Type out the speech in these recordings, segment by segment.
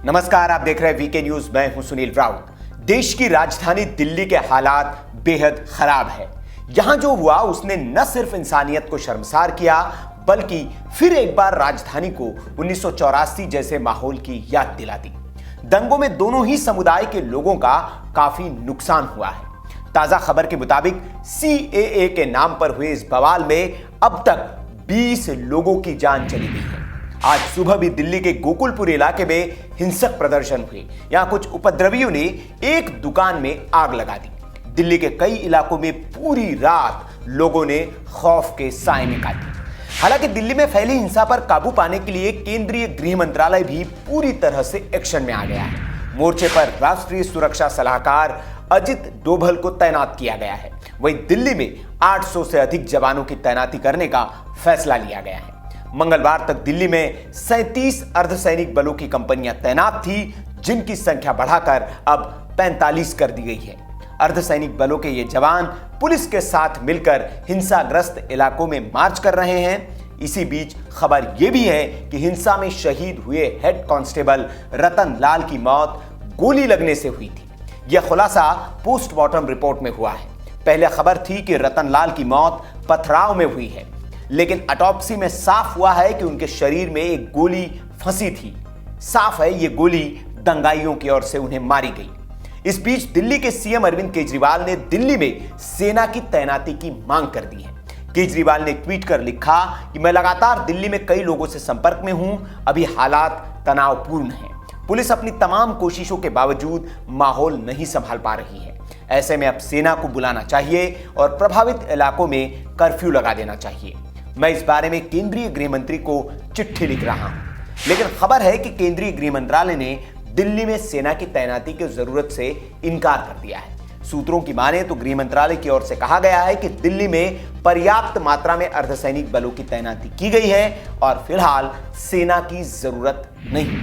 नमस्कार, आप देख रहे हैं वीके न्यूज। मैं हूं सुनील राउत। देश की राजधानी दिल्ली के हालात बेहद खराब है। यहां जो हुआ उसने न सिर्फ इंसानियत को शर्मसार किया बल्कि फिर एक बार राजधानी को 1984 जैसे माहौल की याद दिला दी। दंगों में दोनों ही समुदाय के लोगों का काफी नुकसान हुआ है। ताजा खबर के मुताबिक सीएए के नाम पर हुए इस बवाल में अब तक 20 लोगों की जान चली गई है। आज सुबह भी दिल्ली के गोकुलपुर इलाके में हिंसक प्रदर्शन हुए। यहां कुछ उपद्रवियों ने एक दुकान में आग लगा दी। दिल्ली के कई इलाकों में पूरी रात लोगों ने खौफ के साए में काटी। हालांकि दिल्ली में फैली हिंसा पर काबू पाने के लिए केंद्रीय गृह मंत्रालय भी पूरी तरह से एक्शन में आ गया है। मोर्चे पर राष्ट्रीय सुरक्षा सलाहकार अजित डोभाल को तैनात किया गया है। वहीं दिल्ली में 800 से अधिक जवानों की तैनाती करने का फैसला लिया गया है। मंगलवार तक दिल्ली में 37 अर्धसैनिक बलों की कंपनियां तैनात थी, जिनकी संख्या बढ़ाकर अब 45 कर दी गई है। अर्धसैनिक बलों के ये जवान पुलिस के साथ मिलकर हिंसाग्रस्त इलाकों में मार्च कर रहे हैं। इसी बीच खबर यह भी है कि हिंसा में शहीद हुए हेड कांस्टेबल रतन लाल की मौत गोली लगने से हुई थी। यह खुलासा पोस्टमार्टम रिपोर्ट में हुआ है। पहले खबर थी कि रतन लाल की मौत पथराव में हुई है, लेकिन ऑटोप्सी में साफ हुआ है कि उनके शरीर में एक गोली फंसी थी। साफ है ये गोली दंगाइयों की ओर से उन्हें मारी गई। इस बीच दिल्ली के सीएम अरविंद केजरीवाल ने दिल्ली में सेना की तैनाती की मांग कर दी है। केजरीवाल ने ट्वीट कर लिखा कि मैं लगातार दिल्ली में कई लोगों से संपर्क में हूं। अभी हालात तनावपूर्ण हैं। पुलिस अपनी तमाम कोशिशों के बावजूद माहौल नहीं संभाल पा रही है। ऐसे में अब सेना को बुलाना चाहिए और प्रभावित इलाकों में कर्फ्यू लगा देना चाहिए। मैं इस बारे में केंद्रीय गृह मंत्री को चिट्ठी लिख रहा हूं, लेकिन खबर है कि केंद्रीय गृह मंत्रालय ने दिल्ली में सेना की तैनाती की जरूरत से इनकार कर दिया है। सूत्रों की माने तो गृह मंत्रालय की ओर से कहा गया है कि दिल्ली में पर्याप्त मात्रा में अर्धसैनिक बलों की तैनाती की गई है और फिलहाल सेना की जरूरत नहीं।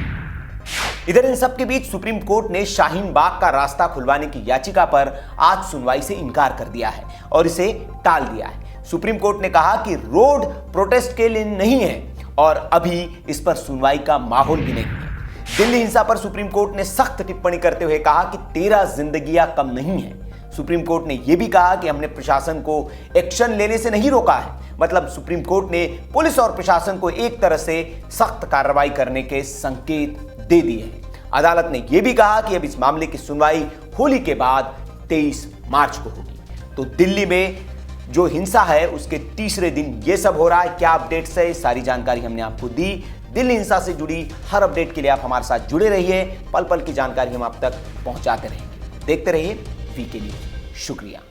इधर इन सब के बीच सुप्रीम कोर्ट ने शाहीन बाग का रास्ता खुलवाने की याचिका पर आज सुनवाई से इनकार कर दिया है और इसे टाल दिया है। सुप्रीम कोर्ट ने कहा कि रोड प्रोटेस्ट के लिए नहीं है और अभी इस पर सुनवाई का माहौल भी नहीं है। दिल्ली हिंसा पर सुप्रीम कोर्ट ने सख्त टिप्पणी करते हुए कहा कि 13 जिंदगियां कम नहीं है। सुप्रीम कोर्ट ने यह भी कहा कि हमने प्रशासन को एक्शन लेने से नहीं रोका है। मतलब सुप्रीम कोर्ट ने पुलिस और प्रशासन को एक तरह से सख्त कार्रवाई करने के संकेत दे दिए हैं। अदालत ने यह भी कहा कि अब इस मामले की सुनवाई होली के बाद 23 मार्च को होगी। तो दिल्ली में जो हिंसा है उसके तीसरे दिन ये सब हो रहा है। क्या अपडेट्स है, सारी जानकारी हमने आपको दी। दिल्ली हिंसा से जुड़ी हर अपडेट के लिए आप हमारे साथ जुड़े रहिए। पल पल की जानकारी हम आप तक पहुंचाते रहेंगे। देखते रहिए वीके न्यूज। शुक्रिया।